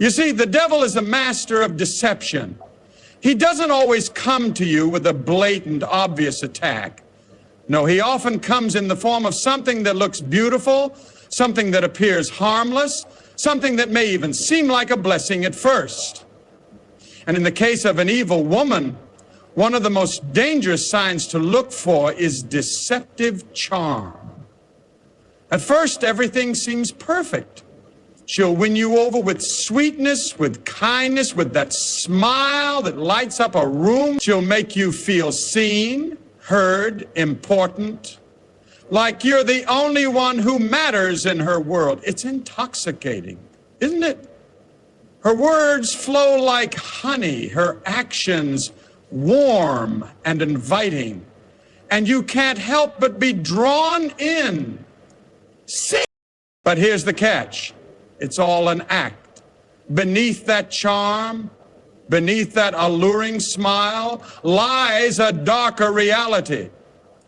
You see, the devil is a master of deception. He doesn't always come to you with a blatant, obvious attack. No, he often comes in the form of something that looks beautiful, something that appears harmless, something that may even seem like a blessing at first. And in the case of an evil woman, one of the most dangerous signs to look for is deceptive charm. At first, everything seems perfect. She'll win you over with sweetness, with kindness, with that smile that lights up a room. She'll make you feel seen, heard, important, like you're the only one who matters in her world. It's intoxicating, isn't it? Her words flow like honey, her actions warm and inviting, and you can't help but be drawn in. See? But here's the catch. It's all an act. Beneath that charm, beneath that alluring smile, lies a darker reality.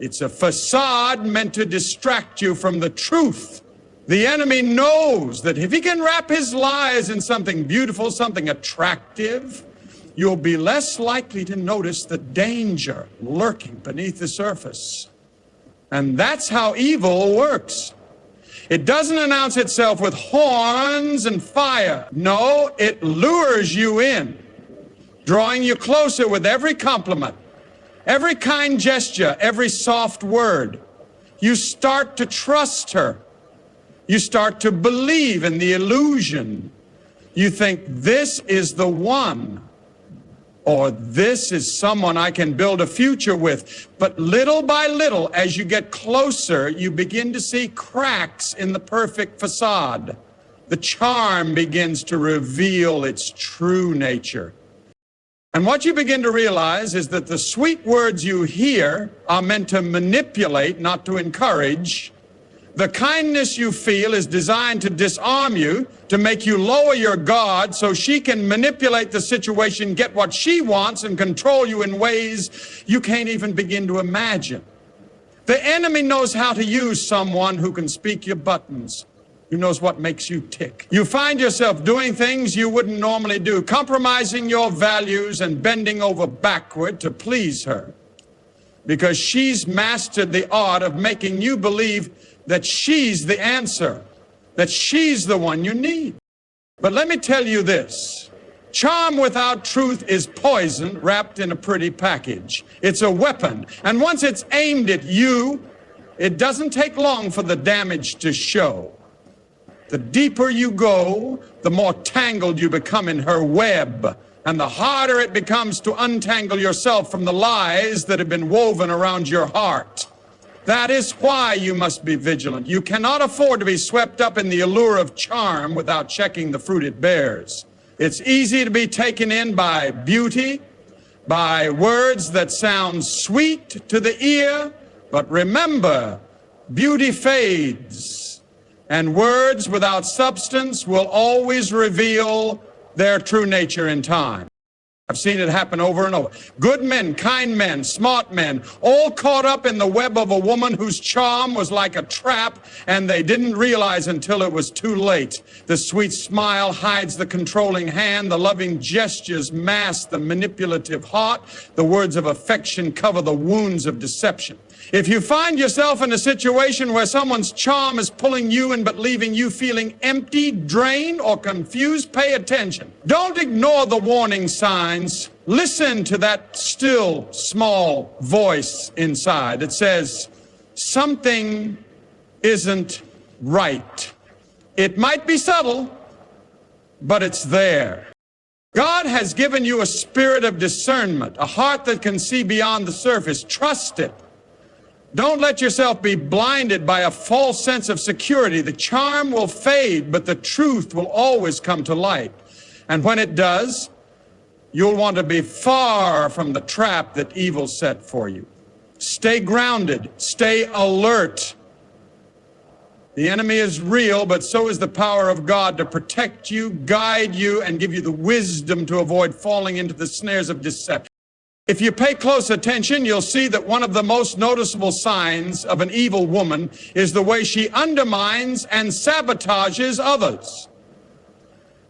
It's a facade meant to distract you from the truth. The enemy knows that if he can wrap his lies in something beautiful, something attractive, you'll be less likely to notice the danger lurking beneath the surface. And that's how evil works. It doesn't announce itself with horns and fire. No, it lures you in, drawing you closer with every compliment, every kind gesture, every soft word. You start to trust her. You start to believe in the illusion. You think, this is the one, or this is someone I can build a future with. But little by little, as you get closer, you begin to see cracks in the perfect facade. The charm begins to reveal its true nature. And what you begin to realize is that the sweet words you hear are meant to manipulate, not to encourage. The kindness you feel is designed to disarm you, to make you lower your guard so she can manipulate the situation, get what she wants, and control you in ways you can't even begin to imagine. The enemy knows how to use someone who can speak your buttons, who knows what makes you tick. You find yourself doing things you wouldn't normally do, compromising your values and bending over backward to please her, because she's mastered the art of making you believe that she's the answer, that she's the one you need. But let me tell you this, charm without truth is poison wrapped in a pretty package. It's a weapon, and once it's aimed at you, it doesn't take long for the damage to show. The deeper you go, the more tangled you become in her web, and the harder it becomes to untangle yourself from the lies that have been woven around your heart. That is why you must be vigilant. You cannot afford to be swept up in the allure of charm without checking the fruit it bears. It's easy to be taken in by beauty, by words that sound sweet to the ear, but remember, beauty fades, and words without substance will always reveal their true nature in time. I've seen it happen over and over. Good men, kind men, smart men, all caught up in the web of a woman whose charm was like a trap, and they didn't realize until it was too late. The sweet smile hides the controlling hand, the loving gestures mask the manipulative heart, the words of affection cover the wounds of deception. If you find yourself in a situation where someone's charm is pulling you in but leaving you feeling empty, drained, or confused, pay attention. Don't ignore the warning signs. Listen to that still, small voice inside that says, something isn't right. It might be subtle, but it's there. God has given you a spirit of discernment, a heart that can see beyond the surface. Trust it. Don't let yourself be blinded by a false sense of security. The charm will fade, but the truth will always come to light. And when it does, you'll want to be far from the trap that evil set for you. Stay grounded. Stay alert. The enemy is real, but so is the power of God to protect you, guide you, and give you the wisdom to avoid falling into the snares of deception. If you pay close attention, you'll see that one of the most noticeable signs of an evil woman is the way she undermines and sabotages others.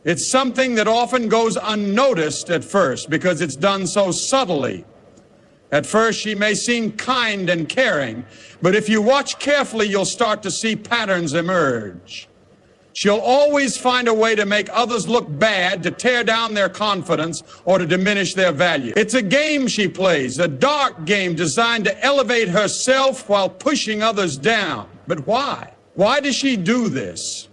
It's something that often goes unnoticed at first because it's done so subtly. At first, she may seem kind and caring, but if you watch carefully, you'll start to see patterns emerge. She'll always find a way to make others look bad, to tear down their confidence, or to diminish their value. It's a game she plays, a dark game designed to elevate herself while pushing others down. But why? Why does she do this?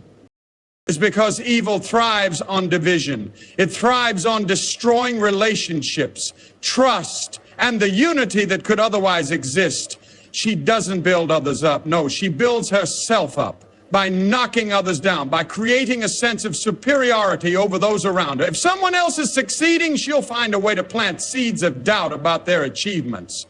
It's because evil thrives on division. It thrives on destroying relationships, trust, and the unity that could otherwise exist. She doesn't build others up. No, she builds herself up by knocking others down, by creating a sense of superiority over those around her. If someone else is succeeding, she'll find a way to plant seeds of doubt about their achievements.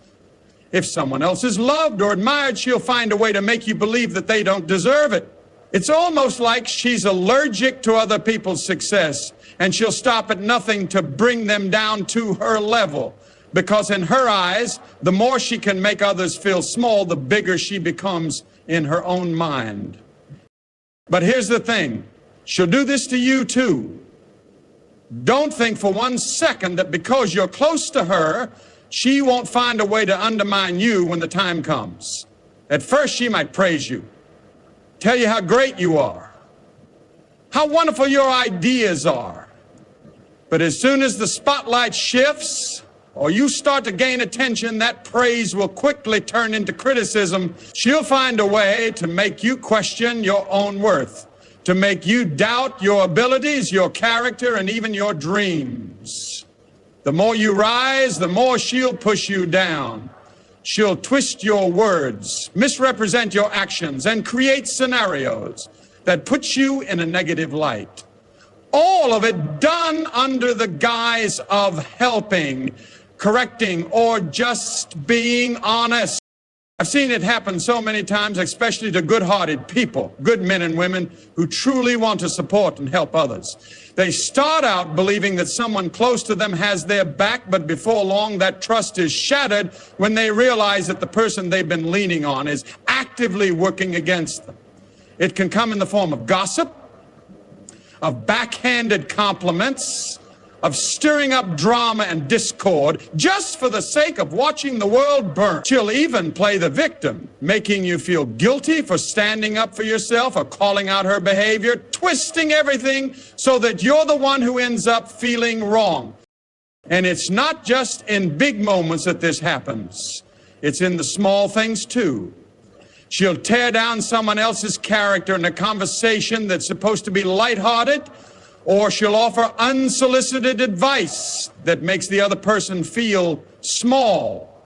If someone else is loved or admired, she'll find a way to make you believe that they don't deserve it. It's almost like she's allergic to other people's success, and she'll stop at nothing to bring them down to her level. Because in her eyes, the more she can make others feel small, the bigger she becomes in her own mind. But here's the thing, she'll do this to you too. Don't think for 1 second that because you're close to her, she won't find a way to undermine you when the time comes. At first, she might praise you, tell you how great you are, how wonderful your ideas are. But as soon as the spotlight shifts, or you start to gain attention, that praise will quickly turn into criticism. She'll find a way to make you question your own worth, to make you doubt your abilities, your character, and even your dreams. The more you rise, the more she'll push you down. She'll twist your words, misrepresent your actions, and create scenarios that put you in a negative light. All of it done under the guise of helping, correcting, or just being honest. I've seen it happen so many times, especially to good-hearted people, good men and women who truly want to support and help others. They start out believing that someone close to them has their back, but before long that trust is shattered when they realize that the person they've been leaning on is actively working against them. It can come in the form of gossip, of backhanded compliments, of stirring up drama and discord just for the sake of watching the world burn. She'll even play the victim, making you feel guilty for standing up for yourself or calling out her behavior, twisting everything so that you're the one who ends up feeling wrong. And it's not just in big moments that this happens. It's in the small things too. She'll tear down someone else's character in a conversation that's supposed to be lighthearted, or she'll offer unsolicited advice that makes the other person feel small.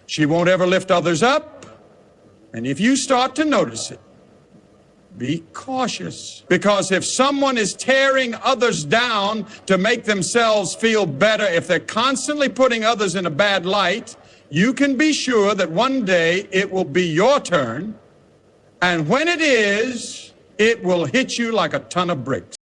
She won't ever lift others up, and if you start to notice it, be cautious. Because if someone is tearing others down to make themselves feel better, if they're constantly putting others in a bad light, you can be sure that one day it will be your turn, and when it is, it will hit you like a ton of bricks.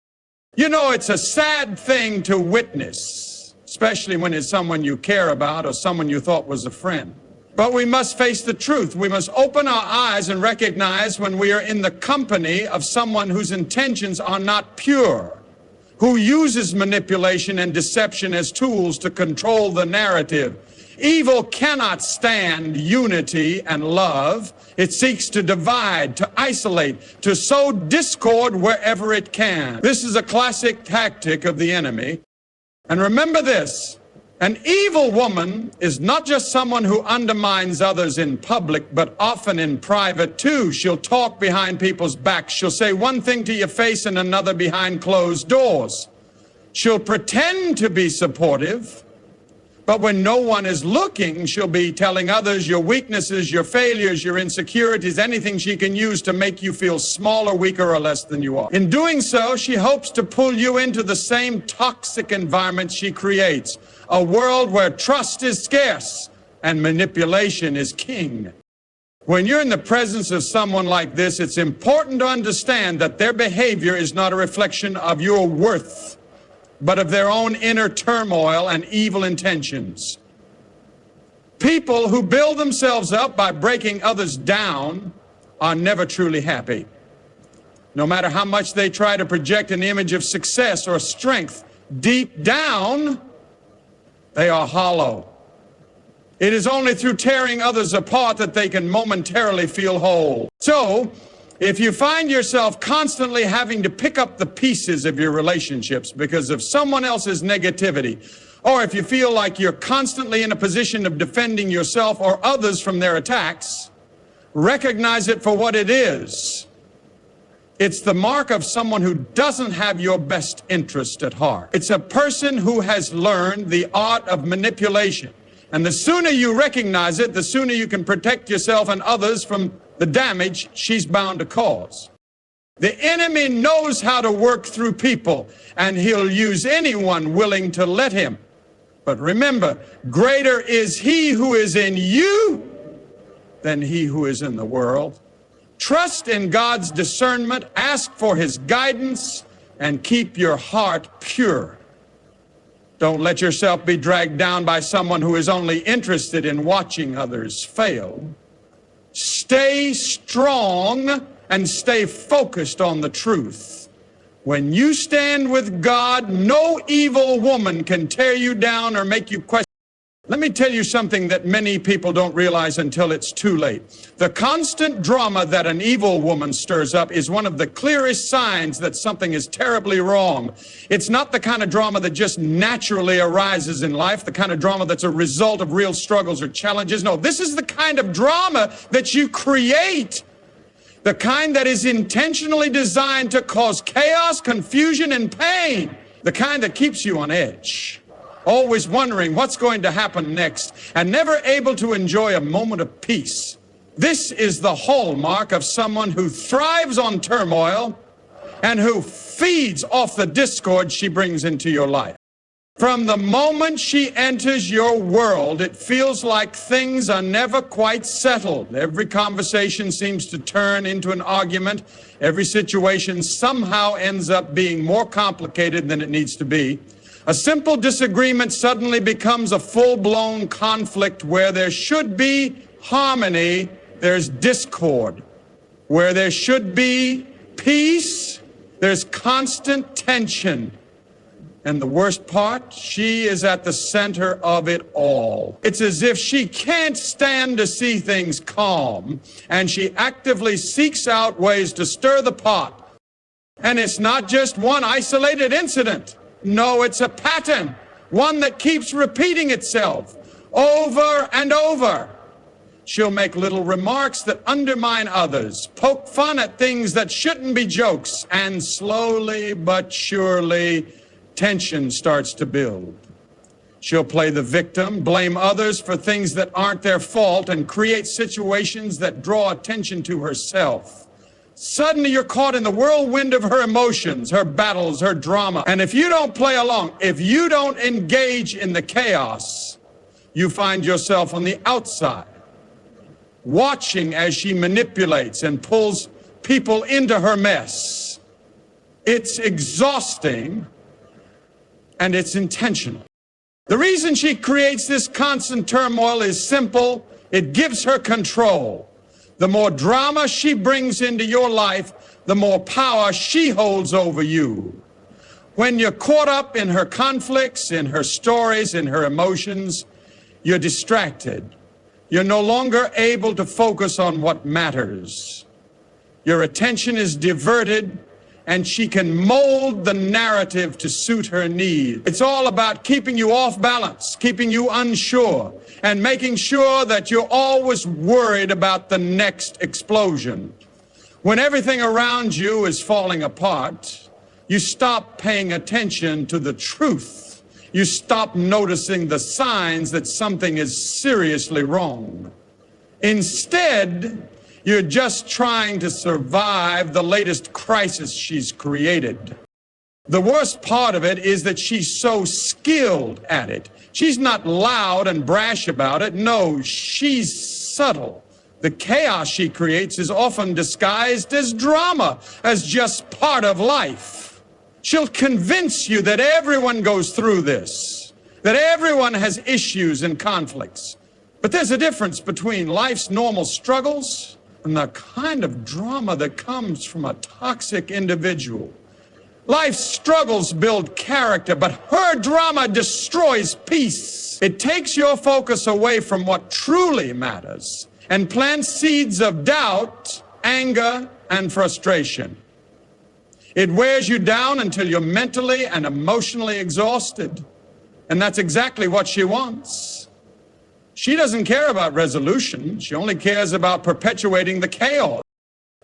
You know, it's a sad thing to witness, especially when it's someone you care about or someone you thought was a friend. But we must face the truth. We must open our eyes and recognize when we are in the company of someone whose intentions are not pure, who uses manipulation and deception as tools to control the narrative. Evil cannot stand unity and love. It seeks to divide, to isolate, to sow discord wherever it can. This is a classic tactic of the enemy. And remember this, an evil woman is not just someone who undermines others in public, but often in private too. She'll talk behind people's backs. She'll say one thing to your face and another behind closed doors. She'll pretend to be supportive, but when no one is looking, she'll be telling others your weaknesses, your failures, your insecurities, anything she can use to make you feel smaller, weaker, or less than you are. In doing so, she hopes to pull you into the same toxic environment she creates, a world where trust is scarce and manipulation is king. When you're in the presence of someone like this, it's important to understand that their behavior is not a reflection of your worth, but of their own inner turmoil and evil intentions. People who build themselves up by breaking others down are never truly happy. No matter how much they try to project an image of success or strength, deep down, they are hollow. It is only through tearing others apart that they can momentarily feel whole. So, if you find yourself constantly having to pick up the pieces of your relationships because of someone else's negativity, or if you feel like you're constantly in a position of defending yourself or others from their attacks, recognize it for what it is. It's the mark of someone who doesn't have your best interest at heart. It's a person who has learned the art of manipulation. And the sooner you recognize it, the sooner you can protect yourself and others from the damage she's bound to cause. The enemy knows how to work through people, and he'll use anyone willing to let him. But remember, greater is he who is in you than he who is in the world. Trust in God's discernment, ask for his guidance, and keep your heart pure. Don't let yourself be dragged down by someone who is only interested in watching others fail. Stay strong and stay focused on the truth. When you stand with God, no evil woman can tear you down or make you question. Let me tell you something that many people don't realize until it's too late. The constant drama that an evil woman stirs up is one of the clearest signs that something is terribly wrong. It's not the kind of drama that just naturally arises in life, the kind of drama that's a result of real struggles or challenges. No, this is the kind of drama that you create. The kind that is intentionally designed to cause chaos, confusion, and pain. The kind that keeps you on edge. Always wondering what's going to happen next, and never able to enjoy a moment of peace. This is the hallmark of someone who thrives on turmoil and who feeds off the discord she brings into your life. From the moment she enters your world, it feels like things are never quite settled. Every conversation seems to turn into an argument. Every situation somehow ends up being more complicated than it needs to be. A simple disagreement suddenly becomes a full-blown conflict. Where there should be harmony, there's discord. Where there should be peace, there's constant tension. And the worst part, she is at the center of it all. It's as if she can't stand to see things calm, and she actively seeks out ways to stir the pot. And it's not just one isolated incident. No, it's a pattern, one that keeps repeating itself over and over. She'll make little remarks that undermine others, poke fun at things that shouldn't be jokes, and slowly but surely, tension starts to build. She'll play the victim, blame others for things that aren't their fault, and create situations that draw attention to herself. Suddenly you're caught in the whirlwind of her emotions, her battles, her drama. And if you don't play along, if you don't engage in the chaos, you find yourself on the outside, watching as she manipulates and pulls people into her mess. It's exhausting, and it's intentional. The reason she creates this constant turmoil is simple. It gives her control. The more drama she brings into your life, the more power she holds over you. When you're caught up in her conflicts, in her stories, in her emotions, you're distracted. You're no longer able to focus on what matters. Your attention is diverted, and she can mold the narrative to suit her needs. It's all about keeping you off balance, keeping you unsure, and making sure that you're always worried about the next explosion. When everything around you is falling apart, you stop paying attention to the truth. You stop noticing the signs that something is seriously wrong. Instead, you're just trying to survive the latest crisis she's created. The worst part of it is that she's so skilled at it. She's not loud and brash about it. No, she's subtle. The chaos she creates is often disguised as drama, as just part of life. She'll convince you that everyone goes through this, that everyone has issues and conflicts. But there's a difference between life's normal struggles and the kind of drama that comes from a toxic individual. Life's struggles build character, but her drama destroys peace. It takes your focus away from what truly matters and plants seeds of doubt, anger, and frustration. It wears you down until you're mentally and emotionally exhausted. And that's exactly what she wants. She doesn't care about resolution. She only cares about perpetuating the chaos.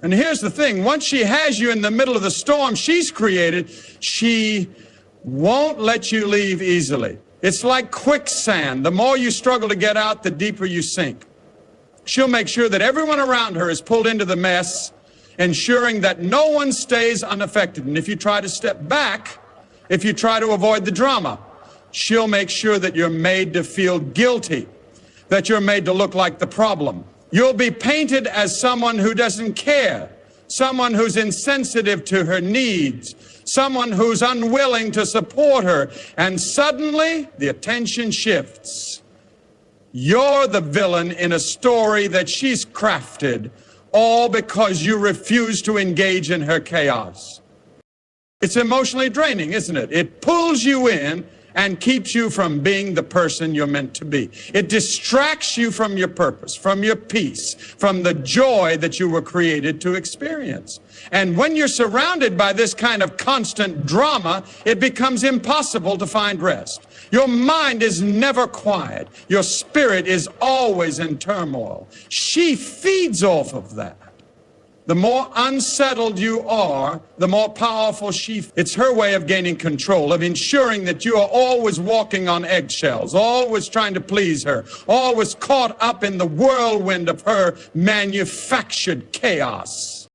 And here's the thing, once she has you in the middle of the storm she's created, she won't let you leave easily. It's like quicksand. The more you struggle to get out, the deeper you sink. She'll make sure that everyone around her is pulled into the mess, ensuring that no one stays unaffected. And if you try to step back, if you try to avoid the drama, she'll make sure that you're made to feel guilty, that you're made to look like the problem. You'll be painted as someone who doesn't care, someone who's insensitive to her needs, someone who's unwilling to support her, and suddenly the attention shifts. You're the villain in a story that she's crafted, all because you refuse to engage in her chaos. It's emotionally draining, isn't it? It pulls you in and keeps you from being the person you're meant to be. It distracts you from your purpose, from your peace, from the joy that you were created to experience. And when you're surrounded by this kind of constant drama, it becomes impossible to find rest. Your mind is never quiet. Your spirit is always in turmoil. She feeds off of that. The more unsettled you are, the more powerful it's her way of gaining control, of ensuring that you are always walking on eggshells, always trying to please her, always caught up in the whirlwind of her manufactured chaos.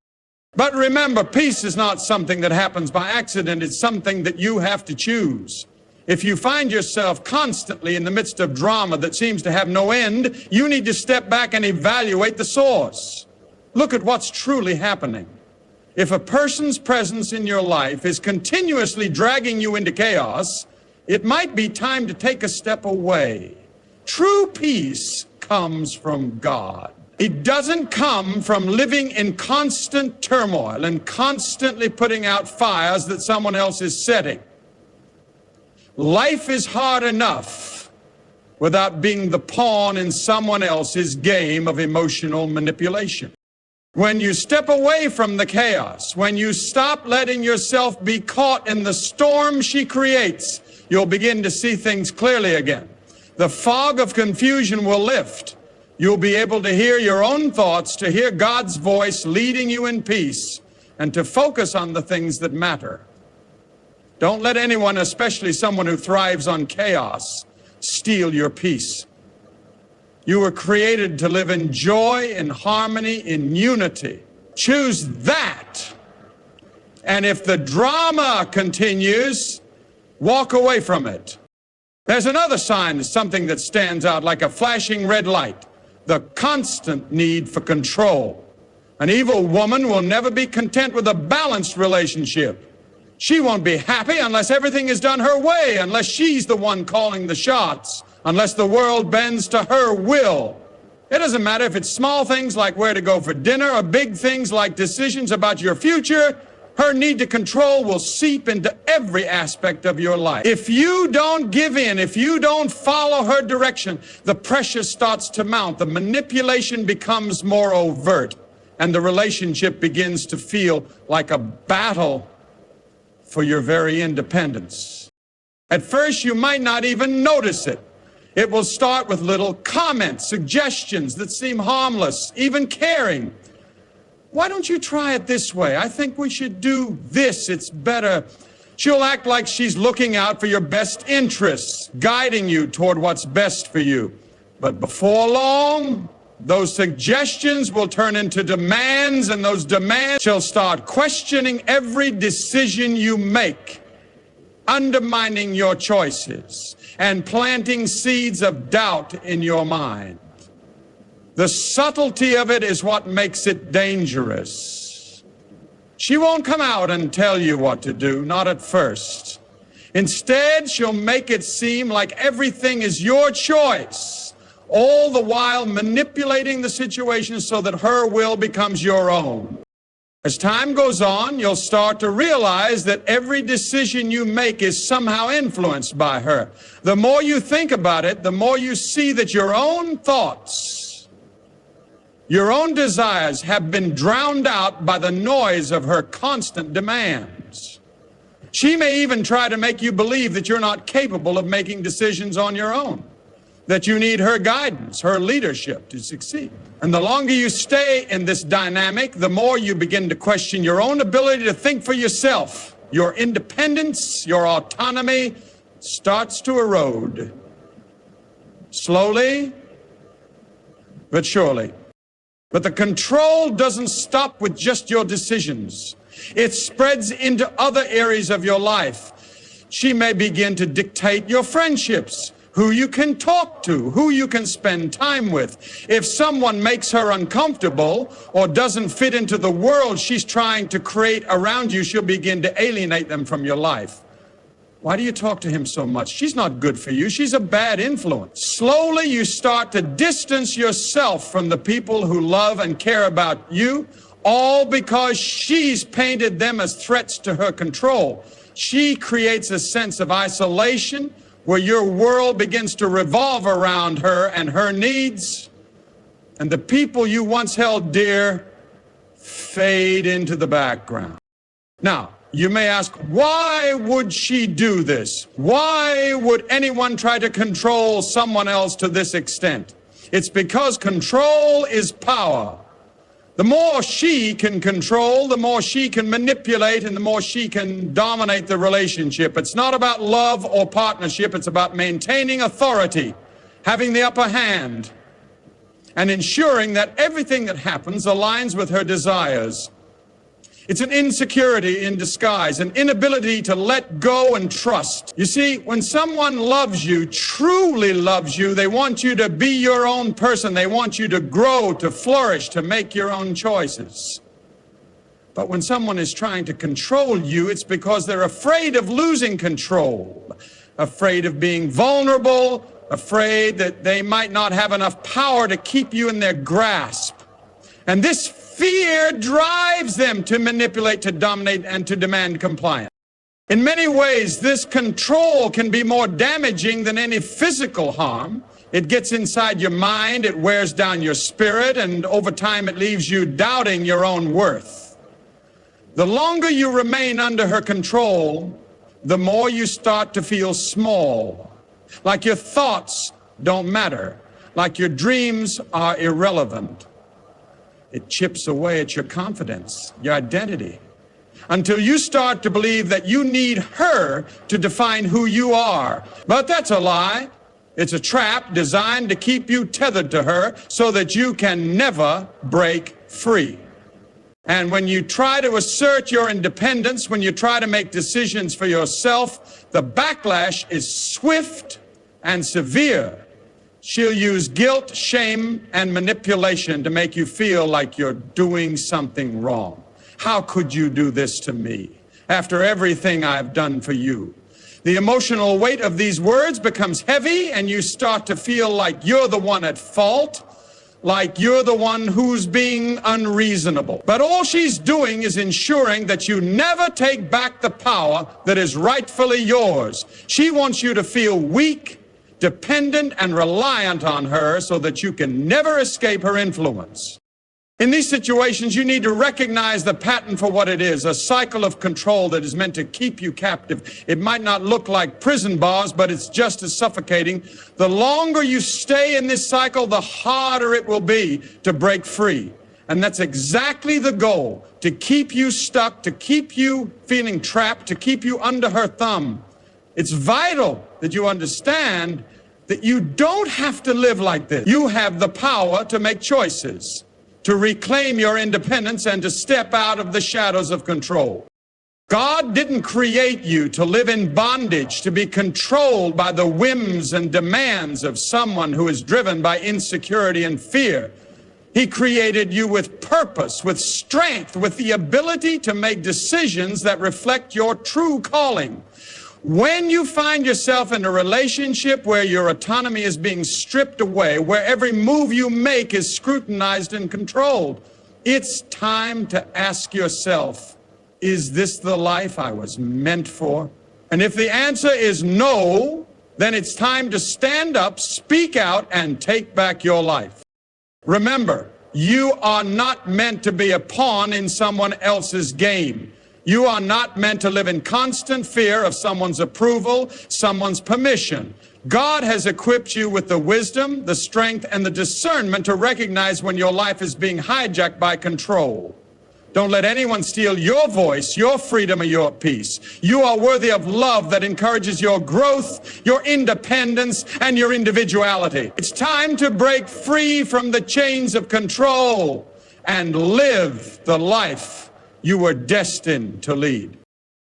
But remember, peace is not something that happens by accident. It's something that you have to choose. If you find yourself constantly in the midst of drama that seems to have no end, you need to step back and evaluate the source. Look at what's truly happening. If a person's presence in your life is continuously dragging you into chaos, it might be time to take a step away. True peace comes from God. It doesn't come from living in constant turmoil and constantly putting out fires that someone else is setting. Life is hard enough without being the pawn in someone else's game of emotional manipulation. When you step away from the chaos, when you stop letting yourself be caught in the storm she creates, you'll begin to see things clearly again. The fog of confusion will lift. You'll be able to hear your own thoughts, to hear God's voice leading you in peace, and to focus on the things that matter. Don't let anyone, especially someone who thrives on chaos, steal your peace. You were created to live in joy, in harmony, in unity. Choose that. And if the drama continues, walk away from it. There's another sign, something that stands out like a flashing red light: the constant need for control. An evil woman will never be content with a balanced relationship. She won't be happy unless everything is done her way, unless she's the one calling the shots, unless the world bends to her will. It doesn't matter if it's small things like where to go for dinner or big things like decisions about your future. Her need to control will seep into every aspect of your life. If you don't give in, if you don't follow her direction, the pressure starts to mount, the manipulation becomes more overt, and the relationship begins to feel like a battle for your very independence. At first, you might not even notice it. It will start with little comments, suggestions that seem harmless, even caring. Why don't you try it this way? I think we should do this. It's better. She'll act like she's looking out for your best interests, guiding you toward what's best for you. But before long, those suggestions will turn into demands, and those demands shall start questioning every decision you make, undermining your choices, and planting seeds of doubt in your mind. The subtlety of it is what makes it dangerous. She won't come out and tell you what to do, not at first. Instead, she'll make it seem like everything is your choice. all the while manipulating the situation so that her will becomes your own. As time goes on, you'll start to realize that every decision you make is somehow influenced by her. The more you think about it, the more you see that your own thoughts, your own desires have been drowned out by the noise of her constant demands. She may even try to make you believe that you're not capable of making decisions on your own, that you need her guidance, her leadership to succeed. And the longer you stay in this dynamic, the more you begin to question your own ability to think for yourself. Your independence, your autonomy starts to erode. Slowly, but surely. But the control doesn't stop with just your decisions. It spreads into other areas of your life. She may begin to dictate your friendships, who you can talk to, who you can spend time with. If someone makes her uncomfortable or doesn't fit into the world she's trying to create around you, she'll begin to alienate them from your life. Why do you talk to him so much? She's not good for you. She's a bad influence. Slowly, you start to distance yourself from the people who love and care about you, all because she's painted them as threats to her control. She creates a sense of isolation where your world begins to revolve around her and her needs, and the people you once held dear fade into the background. Now, you may ask, why would she do this? Why would anyone try to control someone else to this extent? It's because control is power. The more she can control, the more she can manipulate, and the more she can dominate the relationship. It's not about love or partnership. It's about maintaining authority, having the upper hand, and ensuring that everything that happens aligns with her desires. It's an insecurity in disguise, an inability to let go and trust. You see, when someone loves you, truly loves you, they want you to be your own person. They want you to grow, to flourish, to make your own choices. But when someone is trying to control you, it's because they're afraid of losing control, afraid of being vulnerable, afraid that they might not have enough power to keep you in their grasp. And this fear drives them to manipulate, to dominate, and to demand compliance. In many ways, this control can be more damaging than any physical harm. It gets inside your mind, it wears down your spirit, and over time it leaves you doubting your own worth. The longer you remain under her control, the more you start to feel small, like your thoughts don't matter, like your dreams are irrelevant. It chips away at your confidence, your identity, until you start to believe that you need her to define who you are. But that's a lie. It's a trap designed to keep you tethered to her so that you can never break free. And when you try to assert your independence, when you try to make decisions for yourself, the backlash is swift and severe. She'll use guilt, shame, and manipulation to make you feel like you're doing something wrong. How could you do this to me after everything I've done for you? The emotional weight of these words becomes heavy, and you start to feel like you're the one at fault, like you're the one who's being unreasonable. But all she's doing is ensuring that you never take back the power that is rightfully yours. She wants you to feel weak, dependent, and reliant on her so that you can never escape her influence. In these situations, you need to recognize the pattern for what it is, a cycle of control that is meant to keep you captive. It might not look like prison bars, but it's just as suffocating. The longer you stay in this cycle, the harder it will be to break free. And that's exactly the goal, to keep you stuck, to keep you feeling trapped, to keep you under her thumb. It's vital that you understand that you don't have to live like this. You have the power to make choices, to reclaim your independence, and to step out of the shadows of control. God didn't create you to live in bondage, to be controlled by the whims and demands of someone who is driven by insecurity and fear. He created you with purpose, with strength, with the ability to make decisions that reflect your true calling. When you find yourself in a relationship where your autonomy is being stripped away, where every move you make is scrutinized and controlled, it's time to ask yourself, is this the life I was meant for? And if the answer is no, then it's time to stand up, speak out, and take back your life. Remember, you are not meant to be a pawn in someone else's game. You are not meant to live in constant fear of someone's approval, someone's permission. God has equipped you with the wisdom, the strength, and the discernment to recognize when your life is being hijacked by control. Don't let anyone steal your voice, your freedom, or your peace. You are worthy of love that encourages your growth, your independence, and your individuality. It's time to break free from the chains of control and live the life you were destined to lead.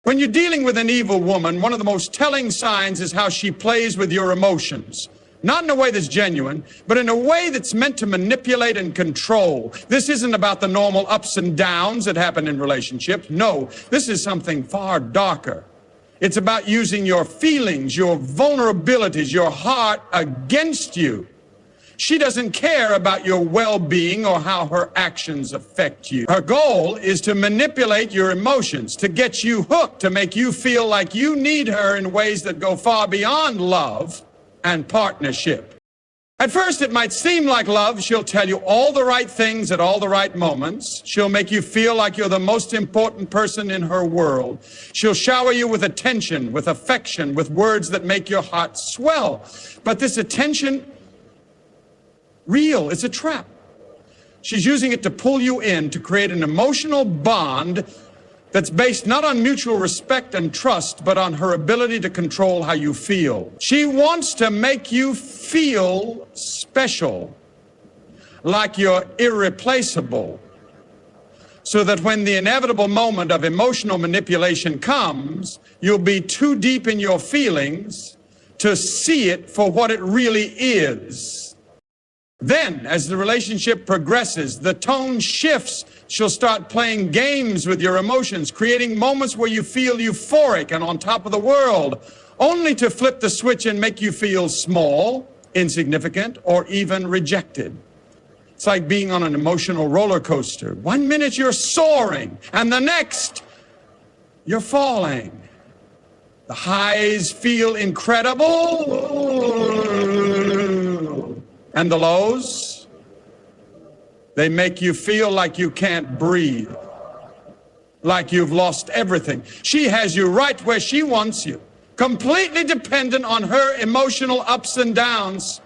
When you're dealing with an evil woman, one of the most telling signs is how she plays with your emotions. Not in a way that's genuine, but in a way that's meant to manipulate and control. This isn't about the normal ups and downs that happen in relationships. No, this is something far darker. It's about using your feelings, your vulnerabilities, your heart against you. She doesn't care about your well-being or how her actions affect you. Her goal is to manipulate your emotions, to get you hooked, to make you feel like you need her in ways that go far beyond love and partnership. At first, it might seem like love. She'll tell you all the right things at all the right moments. She'll make you feel like you're the most important person in her world. She'll shower you with attention, with affection, with words that make your heart swell. But this attention, real, it's a trap. She's using it to pull you in, to create an emotional bond that's based not on mutual respect and trust, but on her ability to control how you feel. She wants to make you feel special, like you're irreplaceable, so that when the inevitable moment of emotional manipulation comes, you'll be too deep in your feelings to see it for what it really is. Then, as the relationship progresses, the tone shifts. She'll start playing games with your emotions, creating moments where you feel euphoric and on top of the world, only to flip the switch and make you feel small, insignificant, or even rejected. It's like being on an emotional roller coaster. 1 minute you're soaring, and the next you're falling. The highs feel incredible, and the lows, they make you feel like you can't breathe, like you've lost everything. She has you right where she wants you, completely dependent on her emotional ups and downs.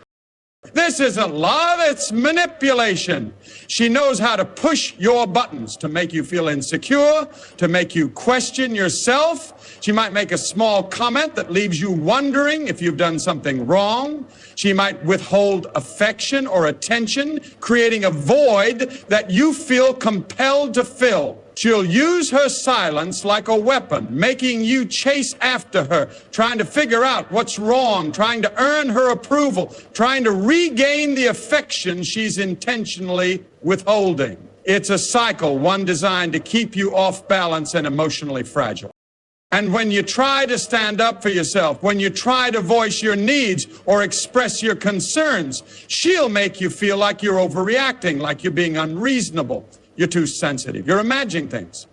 This isn't love, it's manipulation. She knows how to push your buttons to make you feel insecure, to make you question yourself. She might make a small comment that leaves you wondering if you've done something wrong. She might withhold affection or attention, creating a void that you feel compelled to fill. She'll use her silence like a weapon, making you chase after her, trying to figure out what's wrong, trying to earn her approval, trying to regain the affection she's intentionally withholding. It's a cycle, one designed to keep you off balance and emotionally fragile. And when you try to stand up for yourself, when you try to voice your needs or express your concerns, she'll make you feel like you're overreacting, like you're being unreasonable. You're too sensitive. You're imagining things.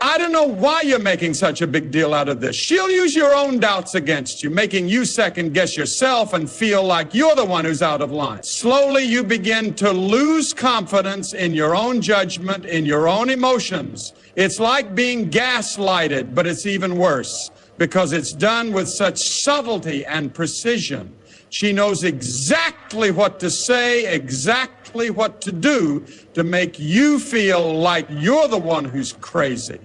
I don't know why you're making such a big deal out of this. She'll use your own doubts against you, making you second guess yourself and feel like you're the one who's out of line. Slowly, you begin to lose confidence in your own judgment, in your own emotions. It's like being gaslighted, but it's even worse because it's done with such subtlety and precision. She knows exactly what to say, exactly what to do to make you feel like you're the one who's crazy.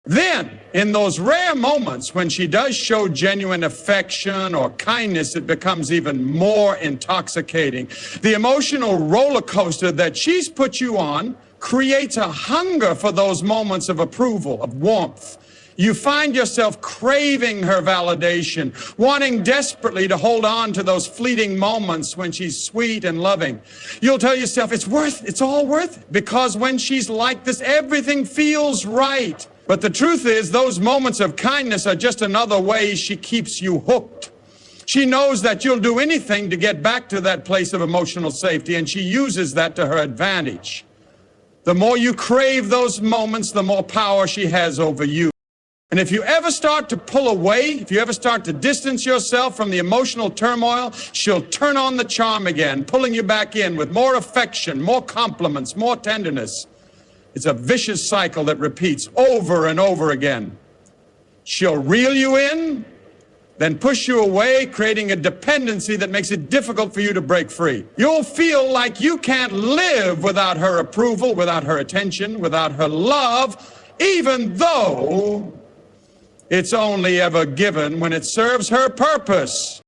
Then, in those rare moments when she does show genuine affection or kindness, it becomes even more intoxicating. The emotional roller coaster that she's put you on creates a hunger for those moments of approval, of warmth. You find yourself craving her validation, wanting desperately to hold on to those fleeting moments when she's sweet and loving. You'll tell yourself it's all worth it, because when she's like this, everything feels right. But the truth is, those moments of kindness are just another way she keeps you hooked. She knows that you'll do anything to get back to that place of emotional safety, and she uses that to her advantage. The more you crave those moments, the more power she has over you. And if you ever start to pull away, if you ever start to distance yourself from the emotional turmoil, she'll turn on the charm again, pulling you back in with more affection, more compliments, more tenderness. It's a vicious cycle that repeats over and over again. She'll reel you in, then push you away, creating a dependency that makes it difficult for you to break free. You'll feel like you can't live without her approval, without her attention, without her love, even though it's only ever given when it serves her purpose.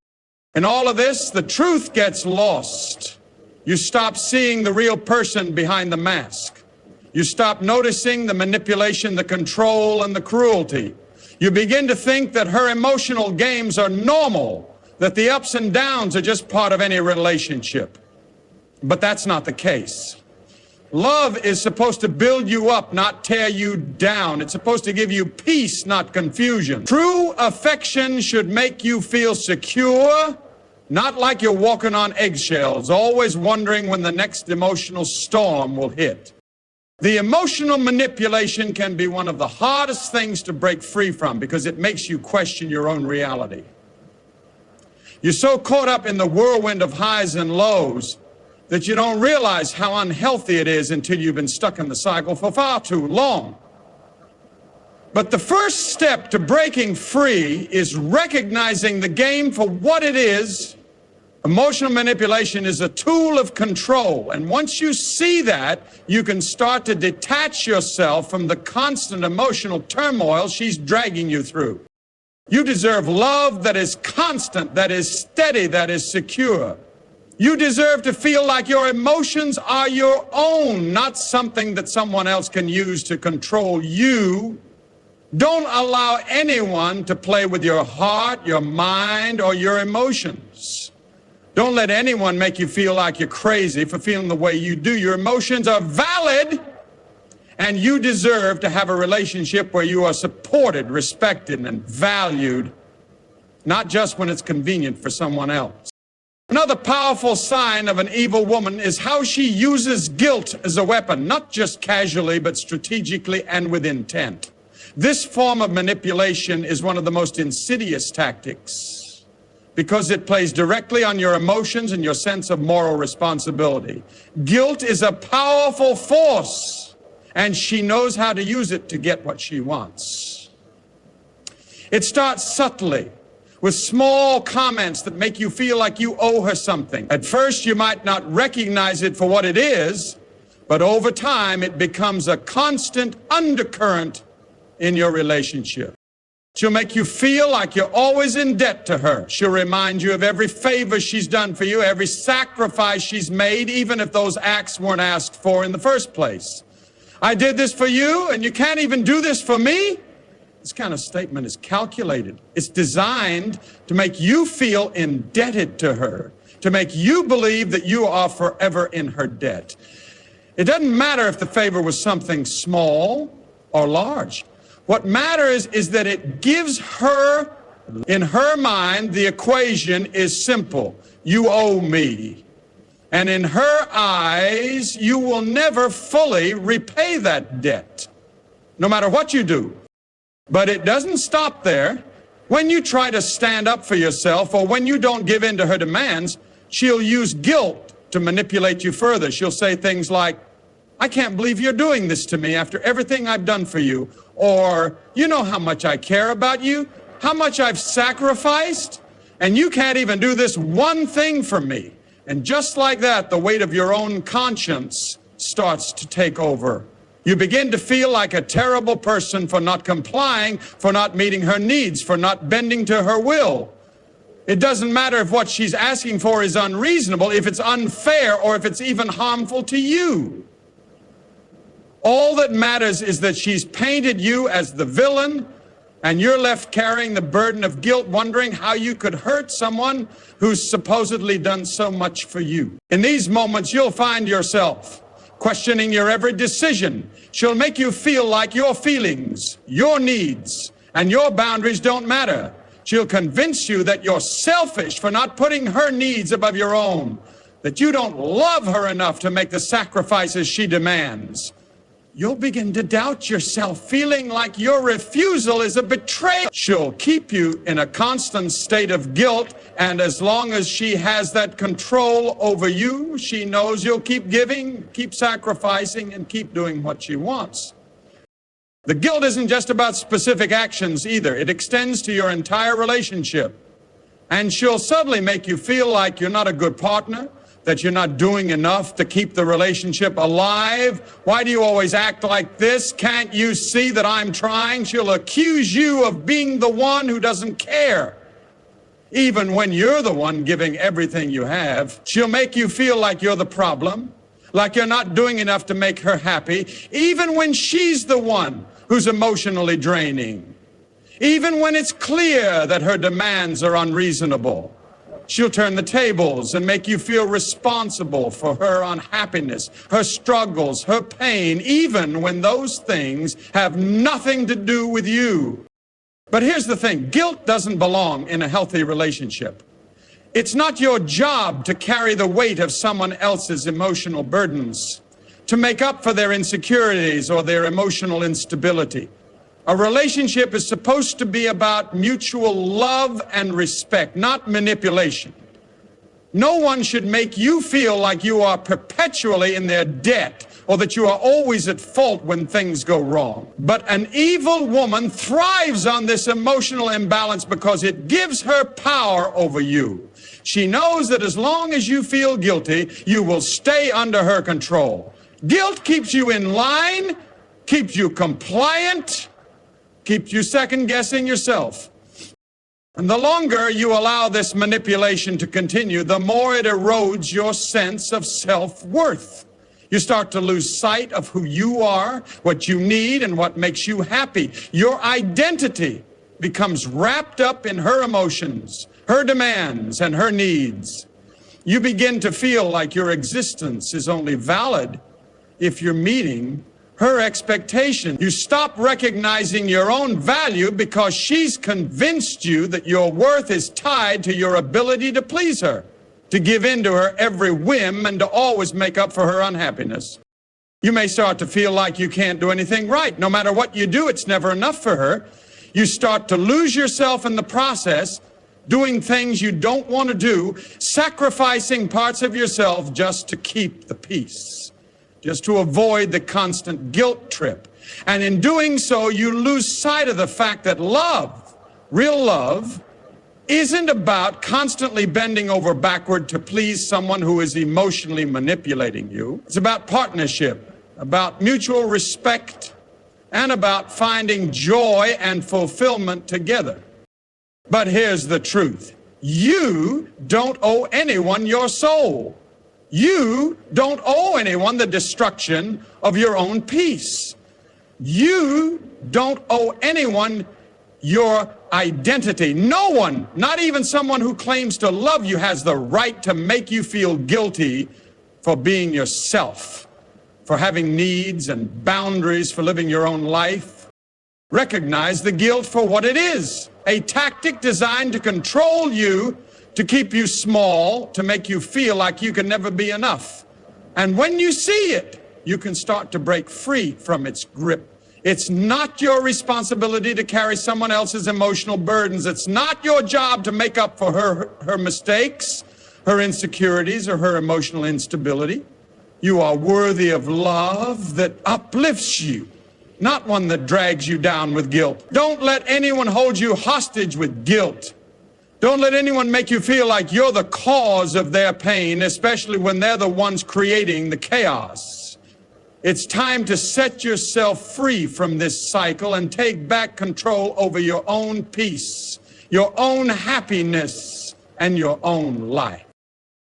In all of this, the truth gets lost. You stop seeing the real person behind the mask. You stop noticing the manipulation, the control, and the cruelty. You begin to think that her emotional games are normal, that the ups and downs are just part of any relationship. But that's not the case. Love is supposed to build you up, not tear you down. It's supposed to give you peace, not confusion. True affection should make you feel secure, not like you're walking on eggshells, always wondering when the next emotional storm will hit. The emotional manipulation can be one of the hardest things to break free from because it makes you question your own reality. You're so caught up in the whirlwind of highs and lows that you don't realize how unhealthy it is until you've been stuck in the cycle for far too long. But the first step to breaking free is recognizing the game for what it is. Emotional manipulation is a tool of control, and once you see that, you can start to detach yourself from the constant emotional turmoil she's dragging you through. You deserve love that is constant, that is steady, that is secure. You deserve to feel like your emotions are your own, not something that someone else can use to control you. Don't allow anyone to play with your heart, your mind, or your emotions. Don't let anyone make you feel like you're crazy for feeling the way you do. Your emotions are valid, and you deserve to have a relationship where you are supported, respected, and valued, not just when it's convenient for someone else. Another powerful sign of an evil woman is how she uses guilt as a weapon, not just casually, but strategically and with intent. This form of manipulation is one of the most insidious tactics, because it plays directly on your emotions and your sense of moral responsibility. Guilt is a powerful force, and she knows how to use it to get what she wants. It starts subtly, with small comments that make you feel like you owe her something. At first, you might not recognize it for what it is, but over time, it becomes a constant undercurrent in your relationship. She'll make you feel like you're always in debt to her. She'll remind you of every favor she's done for you, every sacrifice she's made, even if those acts weren't asked for in the first place. I did this for you, and you can't even do this for me? This kind of statement is calculated. It's designed to make you feel indebted to her, to make you believe that you are forever in her debt. It doesn't matter if the favor was something small or large. What matters is that it gives her, in her mind, the equation is simple. You owe me. And in her eyes, you will never fully repay that debt, no matter what you do. But it doesn't stop there. When you try to stand up for yourself, or when you don't give in to her demands, she'll use guilt to manipulate you further. She'll say things like, I can't believe you're doing this to me after everything I've done for you. Or, you know how much I care about you, how much I've sacrificed, and you can't even do this one thing for me. And just like that, the weight of your own conscience starts to take over. You begin to feel like a terrible person for not complying, for not meeting her needs, for not bending to her will. It doesn't matter if what she's asking for is unreasonable, if it's unfair, or if it's even harmful to you. All that matters is that she's painted you as the villain, and you're left carrying the burden of guilt, wondering how you could hurt someone who's supposedly done so much for you. In these moments, you'll find yourself questioning your every decision. She'll make you feel like your feelings, your needs, and your boundaries don't matter. She'll convince you that you're selfish for not putting her needs above your own, that you don't love her enough to make the sacrifices she demands. You'll begin to doubt yourself, feeling like your refusal is a betrayal. She'll keep you in a constant state of guilt, and as long as she has that control over you, she knows you'll keep giving, keep sacrificing, and keep doing what she wants. The guilt isn't just about specific actions either. It extends to your entire relationship. And she'll suddenly make you feel like you're not a good partner, that you're not doing enough to keep the relationship alive. Why do you always act like this? Can't you see that I'm trying? She'll accuse you of being the one who doesn't care. Even when you're the one giving everything you have, she'll make you feel like you're the problem, like you're not doing enough to make her happy, even when she's the one who's emotionally draining. Even when it's clear that her demands are unreasonable. She'll turn the tables and make you feel responsible for her unhappiness, her struggles, her pain, even when those things have nothing to do with you. But here's the thing, guilt doesn't belong in a healthy relationship. It's not your job to carry the weight of someone else's emotional burdens, to make up for their insecurities or their emotional instability. A relationship is supposed to be about mutual love and respect, not manipulation. No one should make you feel like you are perpetually in their debt or that you are always at fault when things go wrong. But an evil woman thrives on this emotional imbalance because it gives her power over you. She knows that as long as you feel guilty, you will stay under her control. Guilt keeps you in line, keeps you compliant, keeps you second-guessing yourself. And the longer you allow this manipulation to continue, the more it erodes your sense of self-worth. You start to lose sight of who you are, what you need, and what makes you happy. Your identity becomes wrapped up in her emotions, her demands, and her needs. You begin to feel like your existence is only valid if you're meeting her expectation. You stop recognizing your own value because she's convinced you that your worth is tied to your ability to please her, to give in to her every whim, and to always make up for her unhappiness. You may start to feel like you can't do anything right. No matter what you do, it's never enough for her. You start to lose yourself in the process, doing things you don't want to do, sacrificing parts of yourself just to keep the peace, just to avoid the constant guilt trip. And in doing so, you lose sight of the fact that love, real love, isn't about constantly bending over backward to please someone who is emotionally manipulating you. It's about partnership, about mutual respect, and about finding joy and fulfillment together. But here's the truth. You don't owe anyone your soul. You don't owe anyone the destruction of your own peace. You don't owe anyone your identity. No one, not even someone who claims to love you, has the right to make you feel guilty for being yourself, for having needs and boundaries, for living your own life. Recognize the guilt for what it is, a tactic designed to control you, to keep you small, to make you feel like you can never be enough. And when you see it, you can start to break free from its grip. It's not your responsibility to carry someone else's emotional burdens. It's not your job to make up for her mistakes, her insecurities, or her emotional instability. You are worthy of love that uplifts you, not one that drags you down with guilt. Don't let anyone hold you hostage with guilt. Don't let anyone make you feel like you're the cause of their pain, especially when they're the ones creating the chaos. It's time to set yourself free from this cycle and take back control over your own peace, your own happiness, and your own life.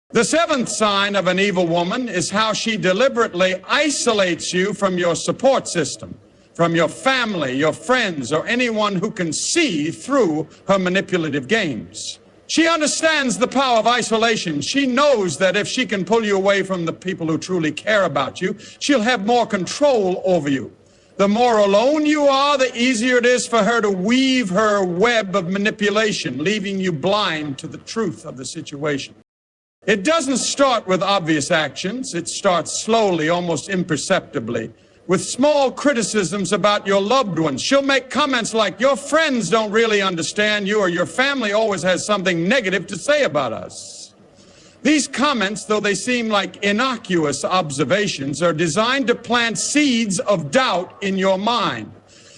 The seventh sign of an evil woman is how she deliberately isolates you from your support system, from your family, your friends, or anyone who can see through her manipulative games. She understands the power of isolation. She knows that if she can pull you away from the people who truly care about you, she'll have more control over you. The more alone you are, the easier it is for her to weave her web of manipulation, leaving you blind to the truth of the situation. It doesn't start with obvious actions. It starts slowly, almost imperceptibly, with small criticisms about your loved ones. She'll make comments like, your friends don't really understand you, or your family always has something negative to say about us. These comments, though they seem like innocuous observations, are designed to plant seeds of doubt in your mind.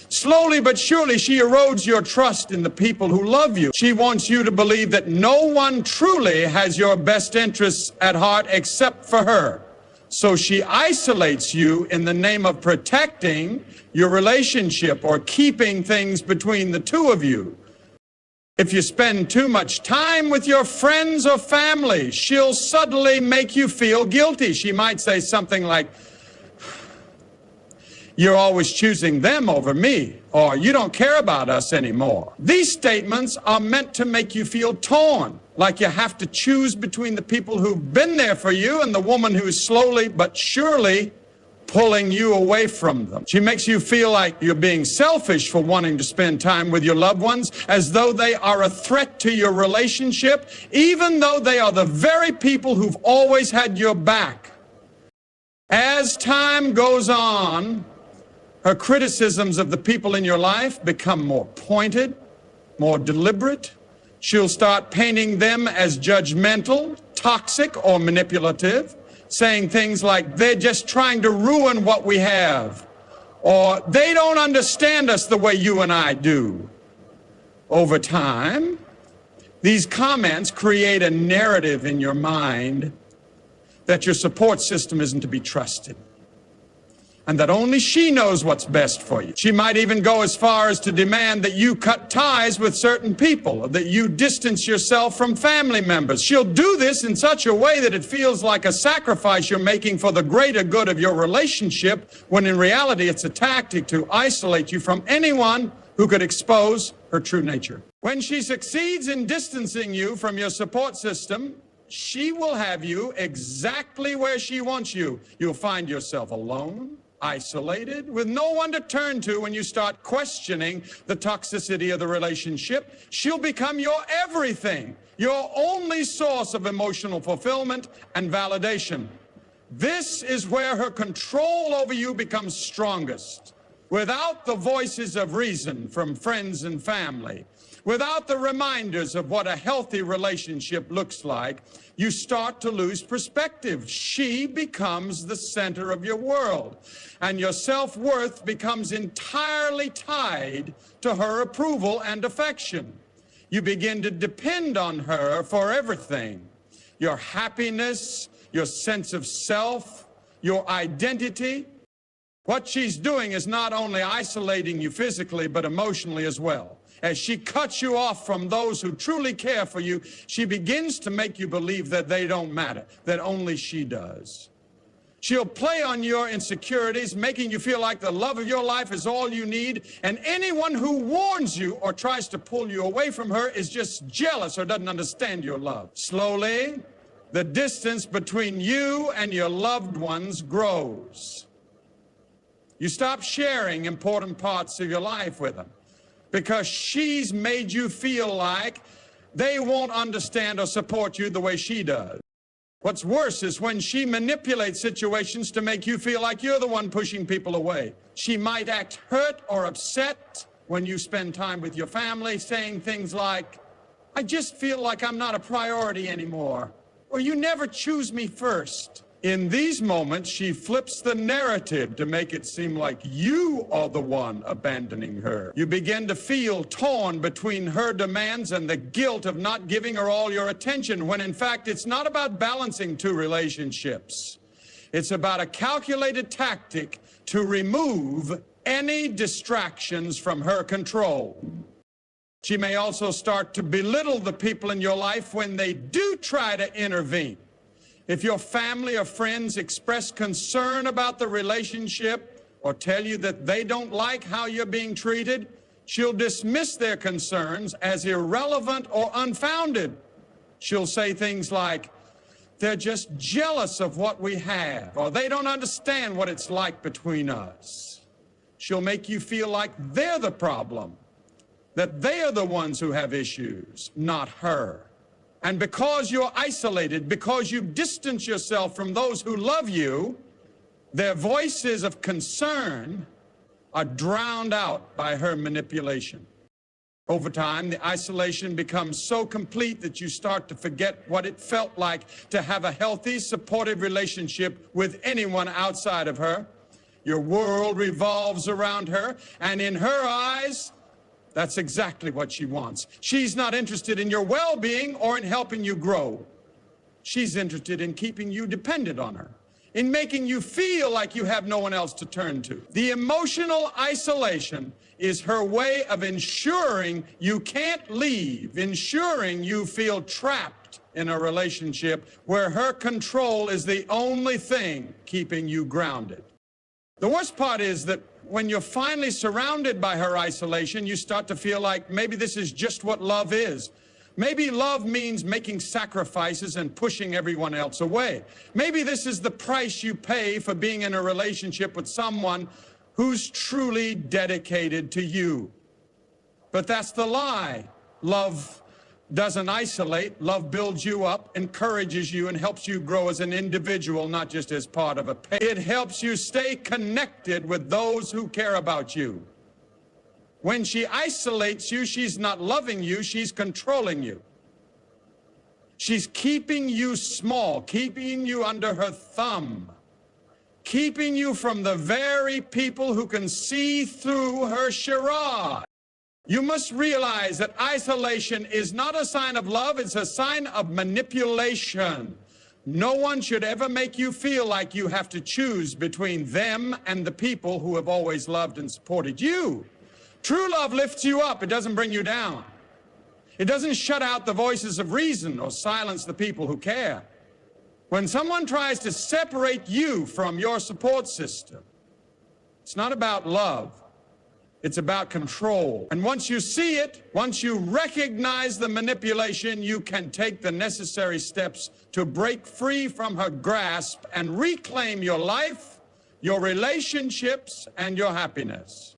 Slowly but surely, she erodes your trust in the people who love you. She wants you to believe that no one truly has your best interests at heart except for her. So she isolates you in the name of protecting your relationship or keeping things between the two of you. If you spend too much time with your friends or family, she'll suddenly make you feel guilty. She might say something like, you're always choosing them over me, or you don't care about us anymore. These statements are meant to make you feel torn, like you have to choose between the people who've been there for you and the woman who's slowly but surely pulling you away from them. She makes you feel like you're being selfish for wanting to spend time with your loved ones, as though they are a threat to your relationship, even though they are the very people who've always had your back. As time goes on, her criticisms of the people in your life become more pointed, more deliberate. She'll start painting them as judgmental, toxic, or manipulative, saying things like, they're just trying to ruin what we have, or they don't understand us the way you and I do. Over time, these comments create a narrative in your mind that your support system isn't to be trusted, and that only she knows what's best for you. She might even go as far as to demand that you cut ties with certain people, or that you distance yourself from family members. She'll do this in such a way that it feels like a sacrifice you're making for the greater good of your relationship, when in reality it's a tactic to isolate you from anyone who could expose her true nature. When she succeeds in distancing you from your support system, she will have you exactly where she wants you. You'll find yourself alone, isolated, with no one to turn to when you start questioning the toxicity of the relationship. She'll become your everything, your only source of emotional fulfillment and validation. This is where her control over you becomes strongest. Without the voices of reason from friends and family, without the reminders of what a healthy relationship looks like, you start to lose perspective. She becomes the center of your world, and your self-worth becomes entirely tied to her approval and affection. You begin to depend on her for everything: your happiness, your sense of self, your identity. What she's doing is not only isolating you physically, but emotionally as well. As she cuts you off from those who truly care for you, she begins to make you believe that they don't matter, that only she does. She'll play on your insecurities, making you feel like the love of your life is all you need, and anyone who warns you or tries to pull you away from her is just jealous or doesn't understand your love. Slowly, the distance between you and your loved ones grows. You stop sharing important parts of your life with them, because she's made you feel like they won't understand or support you the way she does. What's worse is when she manipulates situations to make you feel like you're the one pushing people away. She might act hurt or upset when you spend time with your family, saying things like, I just feel like I'm not a priority anymore, or you never choose me first. In these moments, she flips the narrative to make it seem like you are the one abandoning her. You begin to feel torn between her demands and the guilt of not giving her all your attention, when in fact it's not about balancing two relationships. It's about a calculated tactic to remove any distractions from her control. She may also start to belittle the people in your life when they do try to intervene. If your family or friends express concern about the relationship or tell you that they don't like how you're being treated, She'll dismiss their concerns as irrelevant or unfounded. She'll say things like, they're just jealous of what we have, or they don't understand what it's like between us. She'll make you feel like they're the problem, that they are the ones who have issues, not her. And because you're isolated, because you distance yourself from those who love you, their voices of concern are drowned out by her manipulation. Over time, the isolation becomes so complete that you start to forget what it felt like to have a healthy, supportive relationship with anyone outside of her. Your world revolves around her, and in her eyes, that's exactly what she wants. She's not interested in your well-being or in helping you grow. She's interested in keeping you dependent on her, in making you feel like you have no one else to turn to. The emotional isolation is her way of ensuring you can't leave, ensuring you feel trapped in a relationship where her control is the only thing keeping you grounded. The worst part is that when you're finally surrounded by her isolation, you start to feel like maybe this is just what love is. Maybe love means making sacrifices and pushing everyone else away. Maybe this is the price you pay for being in a relationship with someone who's truly dedicated to you. But that's the lie. Love doesn't isolate. Love builds you up, encourages you, and helps you grow as an individual, not just as part of a pair. It helps you stay connected with those who care about you. When she isolates you, she's not loving you, she's controlling you. She's keeping you small, keeping you under her thumb, keeping you from the very people who can see through her charade. You must realize that isolation is not a sign of love, it's a sign of manipulation. No one should ever make you feel like you have to choose between them and the people who have always loved and supported you. True love lifts you up, it doesn't bring you down. It doesn't shut out the voices of reason or silence the people who care. When someone tries to separate you from your support system, it's not about love, it's about control. And once you see it, once you recognize the manipulation, you can take the necessary steps to break free from her grasp and reclaim your life, your relationships, and your happiness.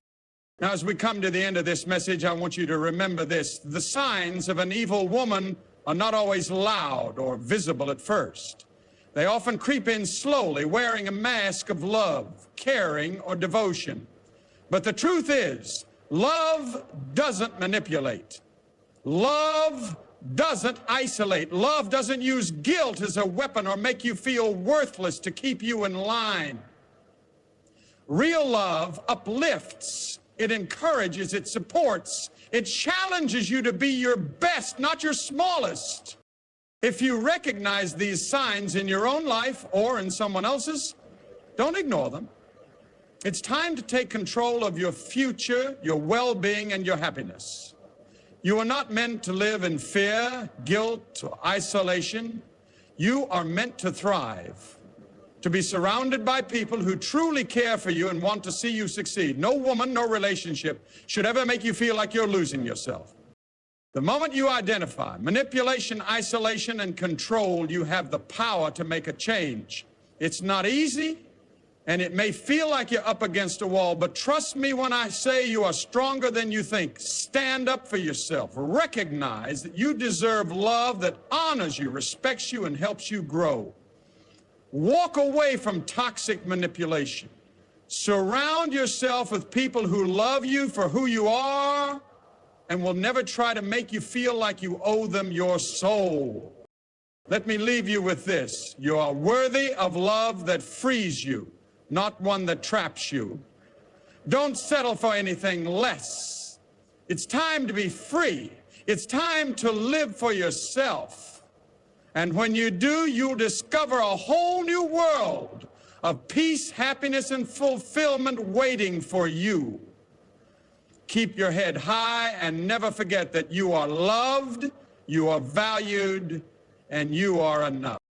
Now, as we come to the end of this message, I want you to remember this. The signs of an evil woman are not always loud or visible at first. They often creep in slowly, wearing a mask of love, caring, or devotion. But the truth is, love doesn't manipulate. Love doesn't isolate. Love doesn't use guilt as a weapon or make you feel worthless to keep you in line. Real love uplifts. It encourages, it supports, it challenges you to be your best, not your smallest. If you recognize these signs in your own life or in someone else's, don't ignore them. It's time to take control of your future, your well-being, and your happiness. You are not meant to live in fear, guilt, or isolation. You are meant to thrive, to be surrounded by people who truly care for you and want to see you succeed. No woman, no relationship should ever make you feel like you're losing yourself. The moment you identify manipulation, isolation, and control, you have the power to make a change. It's not easy, and it may feel like you're up against a wall, but trust me when I say you are stronger than you think. Stand up for yourself. Recognize that you deserve love that honors you, respects you, and helps you grow. Walk away from toxic manipulation. Surround yourself with people who love you for who you are and will never try to make you feel like you owe them your soul. Let me leave you with this. You are worthy of love that frees you, not one that traps you. Don't settle for anything less. It's time to be free. It's time to live for yourself. And when you do, you'll discover a whole new world of peace, happiness, and fulfillment waiting for you. Keep your head high and never forget that you are loved, you are valued, and you are enough.